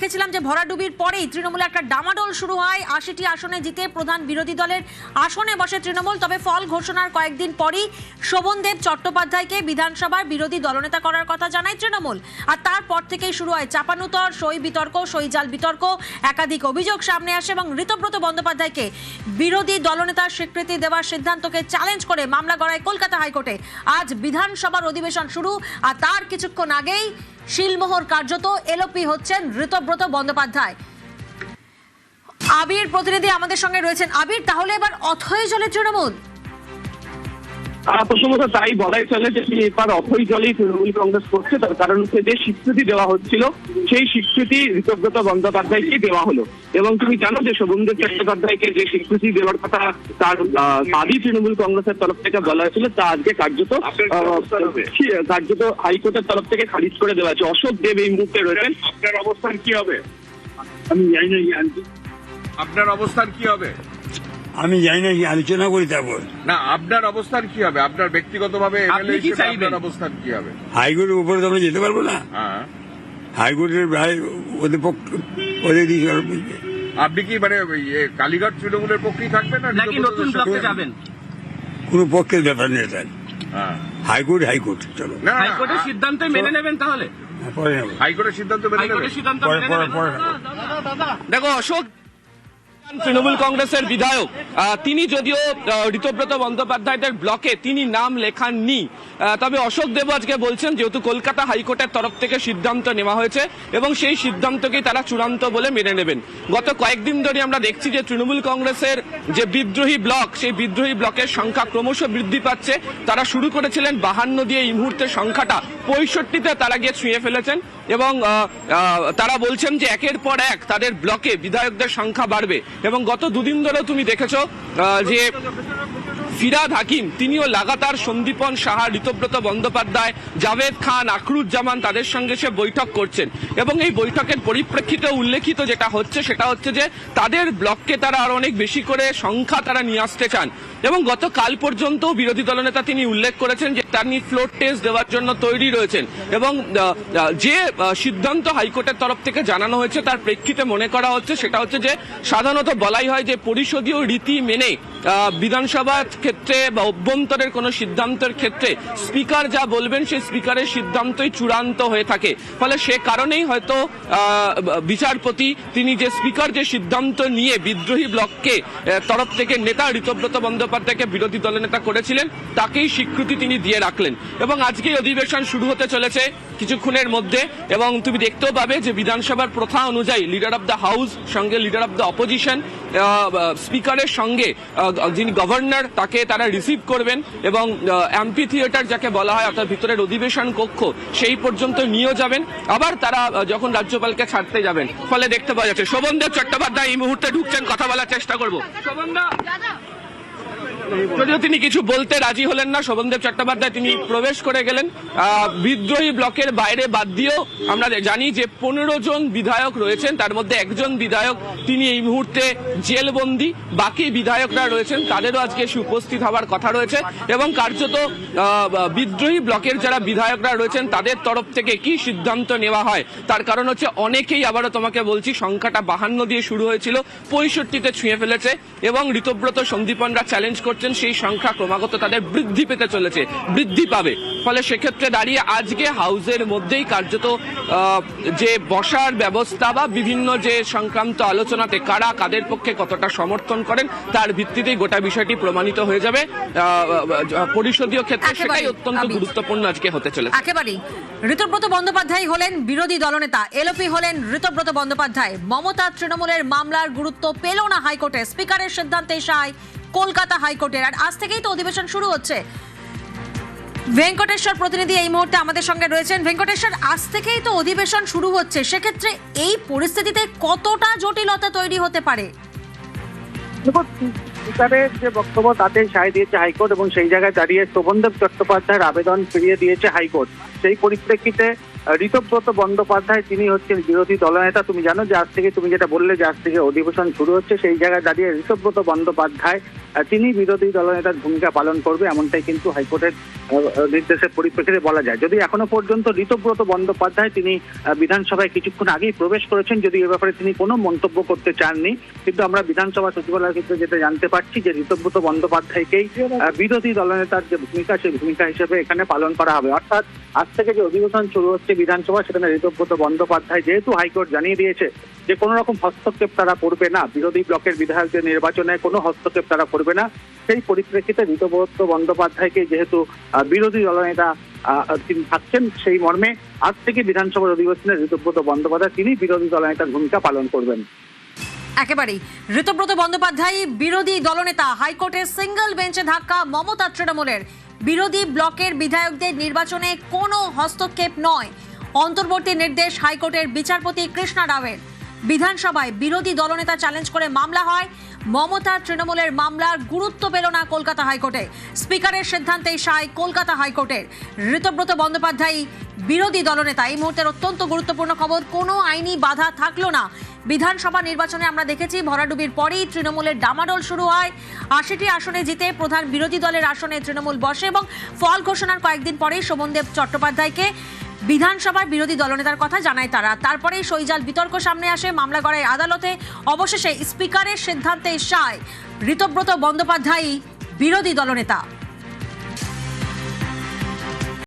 দেখেছিলাম যে ভরাডুবির পরেই তৃণমূলে একটা ডামাডোল শুরু হয়। ৮০টি আসনে জিতে প্রধান বিরোধী দলের আসনে বসে তৃণমূল। তবে ফল ঘোষণার কয়েকদিন পরই শোভনদেব চট্টোপাধ্যায়কে বিধানসভার বিরোধী দলনেতা করার কথা জানায় তৃণমূল। আর তারপর থেকেই শুরু হয় চাপানুতর, সই বিতর্ক, সই জাল বিতর্ক। একাধিক অভিযোগ সামনে আসে এবং ঋতব্রত বন্দ্যোপাধ্যায়কে বিরোধী দলনেতার স্বীকৃতি দেওয়ার সিদ্ধান্তকে চ্যালেঞ্জ করে মামলা গড়ায় কলকাতা হাইকোর্টে। আজ বিধানসভার অধিবেশন শুরু, আর তার কিছুক্ষণ আগেই শিলমোহর কার্যত এলোপি হচ্ছেন ঋতব্রত বন্দ্যোপাধ্যায়। আবির প্রতিনিধি আমাদের সঙ্গে রয়েছেন। আবির, তাহলে এবার অথৈ জলে তৃণমূল? প্রথমত তাই বলাই চলে যে এবার অথৈ জলেই তৃণমূল কংগ্রেস করছে। তার কারণ হচ্ছে যে স্বীকৃতি দেওয়া হচ্ছিল, সেই স্বীকৃতি ঋতব্রত বন্দ্যোপাধ্যায়কে দেওয়া হলো। এবং তুমি জানো যে শোভনদেব চট্টোপাধ্যায়কে যে স্বীকৃতি দেওয়ার কথা তার দাবি তৃণমূল কংগ্রেসের তরফ থেকে বলা হয়েছিল, তা আজকে কার্যত হাইকোর্টের তরফ থেকে খারিজ করে দেওয়া হয়েছে। অশোক দেব এই মুহূর্তে রয়েছেন। আপনার অবস্থান কি হবে? আমি জানি না, আপনার অবস্থান কি হবে? আমি জানি না, আলোচনা করি তারপর। না, আপনার অবস্থান কি হবে? আপনার ব্যক্তিগতভাবে এমএলএ হিসেবে আপনার অবস্থান কি হবে? হাইকোর্টের উপরে তো আমরা যেতে পারবো না। হ্যাঁ, হাইকোর্টের ওদের পক্ষে ওদের দিকে। আপনি কি মানে কালীঘাট তৃণমূলের পক্ষেই থাকবেন নাকি নতুন ব্লকে যাবেন? কোন পক্ষের ব্যাপার নেই তাই। হ্যাঁ, হাইকোর্ট চলো, না হাইকোর্টের সিদ্ধান্ত মেনে নেবেন তাহলে? পরে নেবো। হাইকোর্টের সিদ্ধান্ত মেনে নেবেন? দেখো, অশোক তৃণমূল কংগ্রেসের বিধায়ক, তিনি যদিও ঋতব্রত বন্দ্যোপাধ্যায়দের ব্লকে তিনি নাম লেখাননি, তবে অশোক দেব আজকে বলছেন যেহেতু কলকাতা হাইকোর্টের তরফ থেকে সিদ্ধান্ত নেওয়া হয়েছে এবং সেই সিদ্ধান্তকেই তারা চূড়ান্ত বলে মেনে নেবেন। গত কয়েকদিন ধরে আমরা দেখছি যে তৃণমূল কংগ্রেসের যে বিদ্রোহী ব্লক, সেই বিদ্রোহী ব্লকের সংখ্যা ক্রমশ বৃদ্ধি পাচ্ছে। তারা শুরু করেছিলেন 52 দিয়ে, এই মুহূর্তে সংখ্যাটা 65-তে তারা গিয়ে ছুঁয়ে ফেলেছেন এবং তারা বলছেন যে একের পর এক তাদের ব্লকে বিধায়কদের সংখ্যা বাড়বে। এবং গত দুদিন ধরে তুমি দেখেছো যে ফিরাদ হাকিম তিনিও লাগাতার সন্দীপন সাহা, ঋতব্রত বন্দ্যোপাধ্যায়, জাভেদ খান, আখরুজ্জামান তাদের সঙ্গে সে বৈঠক করছেন এবং এই বৈঠকের পরিপ্রেক্ষিতে উল্লেখিত যেটা হচ্ছে সেটা হচ্ছে যে তাদের ব্লককে তারা আরো অনেক বেশি করে সংখ্যা তারা নিয়ে আসতে চান। এবং গতকাল পর্যন্ত বিরোধী দলনেতা তিনি উল্লেখ করেছেন যে তিনি ফ্লোর টেস্ট দেওয়ার জন্য তৈরি রয়েছেন এবং যে সিদ্ধান্ত হাইকোর্টের তরফ থেকে জানানো হয়েছে তার প্রেক্ষিতে মনে করা হচ্ছে সেটা হচ্ছে যে সাধারণত বলাই হয় যে পরিষদীয় রীতি মেনে বিধানসভা ক্ষেত্রে বা অভ্যন্তরের কোনো সিদ্ধান্তের ক্ষেত্রে স্পিকার যা বলবেন সেই স্পিকারের সিদ্ধান্তই চূড়ান্ত হয়ে থাকে। ফলে সে কারণেই হয়তো বিচারপতি তিনি যে স্পিকার যে সিদ্ধান্ত নিয়ে বিদ্রোহী ব্লককে তরফ থেকে নেতা ঋতব্রত বন্দ্যোপাধ্যায়কে বিরোধী দলনেতা করেছিলেন তাকেই স্বীকৃতি তিনি দিয়ে রাখলেন। এবং আজকে অধিবেশন শুরু হতে চলেছে কিছুক্ষণের মধ্যে এবং তুমি দেখতেও পাবে যে বিধানসভার প্রথা অনুযায়ী লিডার অব দ্য হাউস সঙ্গে লিডার অব দ্য অপোজিশন স্পিকারের সঙ্গে যিনি গভর্নর তাকে তারা রিসিভ করবেন এবং এমপি থিয়েটার যাকে বলা হয় অর্থাৎ ভিতরের অধিবেশন কক্ষ সেই পর্যন্ত নিয়ে যাবেন, আবার তারা যখন রাজ্যপালকে ছাড়তে যাবেন। ফলে দেখতে পাওয়া যাচ্ছে শোভনদেব চট্টোপাধ্যায় এই মুহূর্তে ঢুকছেন, কথা বলার চেষ্টা করবো। যদিও তিনি কিছু বলতে রাজি হলেন না, শোভনদেব চট্টোপাধ্যায় তিনি প্রবেশ করে গেলেন। বিদ্রোহী ব্লকের বাইরে বাদ দিয়েও আমরা জানি যে 15 জন বিধায়ক রয়েছেন, তার মধ্যে একজন বিধায়ক তিনি এই মুহূর্তে জেলবন্দি, বাকি বিধায়করা রয়েছেন তাদেরও আজকে উপস্থিত হওয়ার কথা রয়েছে এবং কার্যত বিদ্রোহী ব্লকের যারা বিধায়করা রয়েছেন তাদের তরফ থেকে কি সিদ্ধান্ত নেওয়া হয় তার কারণ হচ্ছে অনেকেই, আবারও তোমাকে বলছি, সংখ্যাটা 52 দিয়ে শুরু হয়েছিল 65-তে ছুঁয়ে ফেলেছে এবং ঋতব্রত সন্দীপনরা চ্যালেঞ্জ করছেন সেই সংখ্যা ক্রমাগত তাদের বৃদ্ধি পেতে চলেছে, বৃদ্ধি পাবে। ফলে সেক্ষেত্রে দাঁড়িয়ে আজকে হাউসের মধ্যেই কার্যত যে বসার ব্যবস্থা বা বিভিন্ন যে সংক্রান্ত আলোচনাতে কারা কাদের পক্ষে কতটা সমর্থন করেন তার ভিত্তিতেই গোটা বিষয়টি প্রমাণিত হয়ে যাবে। পরিষদীয় ক্ষেত্রে সেটাই অত্যন্ত গুরুত্বপূর্ণ আজকে হতে চলেছে। একেবারেই ঋতব্রত বন্দ্যোপাধ্যায় হলেন বিরোধী দলনেতা, এলপি হলেন ঋতব্রত বন্দ্যোপাধ্যায়। মমতা তৃণমূলের মামলার গুরুত্ব পেল না হাইকোর্টে, স্পিকারের সিদ্ধান্তে সায় কলকাতা হাইকোর্টের। আর আজ থেকেই তো অধিবেশন শুরু হচ্ছে। ভেঙ্কটেশ্বর প্রতিনিধি এই মুহূর্তে আমাদের সঙ্গে রয়েছেন। ভেঙ্কটেশ্বর, আজ থেকেই তো অধিবেশন শুরু হচ্ছে, সেক্ষেত্রে এই পরিস্থিতিতে কতটা জটিলতা তৈরি হতে পারে? স্পিকারের যে বক্তব্য তাতে সায় দিয়েছে হাইকোর্ট এবং সেই জায়গায় দাঁড়িয়ে শোভনদেব চট্টোপাধ্যায়ের আবেদন ফিরিয়ে দিয়েছে হাইকোর্ট। সেই পরিপ্রেক্ষিতে ঋতব্রত বন্দ্যোপাধ্যায় তিনি হচ্ছেন বিরোধী দলনেতা। তুমি জানো যে আজ থেকে, তুমি যেটা বললে যে আজ থেকে অধিবেশন শুরু হচ্ছে, সেই জায়গায় দাঁড়িয়ে ঋতব্রত বন্দ্যোপাধ্যায় তিনি বিরোধী দলনেতার ভূমিকা পালন করবে, এমনটাই কিন্তু হাইকোর্টের নির্দেশের পরিপ্রেক্ষিতে বলা যায়। যদি এখনো পর্যন্ত ঋতব্রত বন্দ্যোপাধ্যায় তিনি বিধানসভায় কিছুক্ষণ আগেই প্রবেশ করেছেন, যদি এ ব্যাপারে তিনি কোনো মন্তব্য করতে চাননি, কিন্তু আমরা বিধানসভা সচিবালয়ের ক্ষেত্রে যেটা জানতে পারছি যে ঋতব্রত বন্দ্যোপাধ্যায়কেই বিরোধী দলনেতার যে ভূমিকা, সেই ভূমিকা হিসেবে এখানে পালন করা হবে। অর্থাৎ আজ থেকে যে অধিবেশন শুরু হচ্ছে বিধানসভা, সেখানে ঋতব্রত বন্দ্যোপাধ্যায় যেহেতু হাইকোর্ট জানিয়ে দিয়েছে যে কোনো রকম হস্তক্ষেপ তারা করবে না, বিরোধী ব্লকের বিধায়কদের নির্বাচনে কোনো হস্তক্ষেপ তারা করবে না, সেই পরিপ্রেক্ষিতে ঋতব্রত বন্দ্যোপাধ্যায়কে যেহেতু বিরোধী দলনেতা তিনি থাকছেন, সেই মর্মে আজ থেকে বিধানসভার অধিবেশনে ঋতব্রত বন্দ্যোপাধ্যায় তিনি বিরোধী দলনেতার ভূমিকা পালন করবেন। একেবারেই ঋতব্রত বন্দ্যোপাধ্যায় বিরোধী দলনেতা, হাইকোর্টের সিঙ্গল বেঞ্চে ধাক্কা মমতা তৃণমূলের, বিরোধী ব্লকের বিধায়কদের নির্বাচনে কোনো হস্তক্ষেপ নয়, অন্তর্বর্তী নির্দেশ হাইকোর্টের বিচারপতি কৃষ্ণা রাওয়ের। বিধানসভায় বিরোধী দলনেতা চ্যালেঞ্জ করে মামলা হয়, মমতা তৃণমূলের মামলার গুরুত্ব পেল না কলকাতা হাইকোর্টে, স্পিকারের সিদ্ধান্তেই সায় কলকাতা হাইকোর্টের। ঋতব্রত বন্দ্যোপাধ্যায় বিরোধী দলনেতা, এই মুহূর্তের অত্যন্ত গুরুত্বপূর্ণ খবর, কোনো আইনি বাধা থাকলো না। বিধানসভা নির্বাচনে আমরা দেখেছি ভরাডুবির পরেই তৃণমূলের ডামাডোল শুরু হয়, ৮০টি আসনে জিতে প্রধান বিরোধী দলের আসনে তৃণমূল বসে এবং ফল ঘোষণার কয়েকদিন পরেই শোভনদেব চট্টোপাধ্যায়কে বিধানসভার বিরোধী দলনেতার কথা জানায় তারা। তারপরেই সইজাল বিতর্ক সামনে আসে, মামলা গড়ায় আদালতে, অবশেষে স্পিকারের সিদ্ধান্তে সায় ঋতব্রত বন্দ্যোপাধ্যায় বিরোধী দলনেতা।